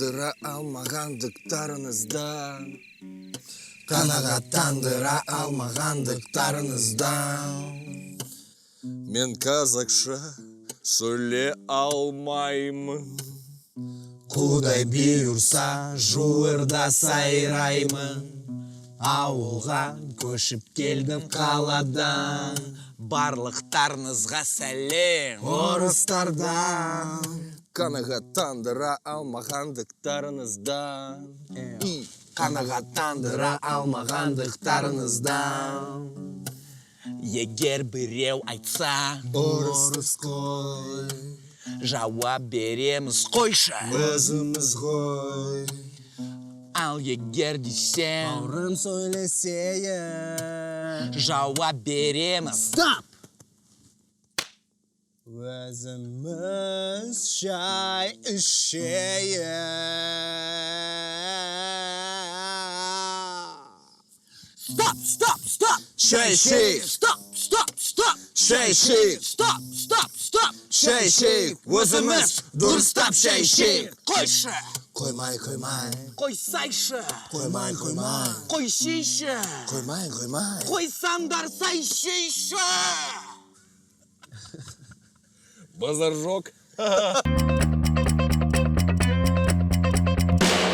қанағаттандыра алмағандықтарыңызда, қанағаттандыра алмағандықтарыңызда. Мен қазақша сөйлей алмаймын, Құдай бұйырса жуырда сайраймын. Ауылға көшіп келдім қаладан. Барлықтарыңызға сәлем. Орыстардан. қанағаттандыра алмағандықтарыңызда. Қанағаттандыра алмағандықтарыңыздан. Егер біреу айтса, Орыс қой, жауап береміз қойшы. өзіміз ғой. Ал егер десең, Бауырым сөйлесейін, жауап береміз. Стоп! Өзіміз шай ішейін. Стоп! Шай-шейік! Стоп! Шай-шейік! Стоп! Шай-шейік! Өзіміз дұрыстап шай-шейік! Қойшы! Қоймай, Қойсайшы! қоймай, Қойшейші! қоймай. Қойсаңдар сайшейші! Базар жоқ!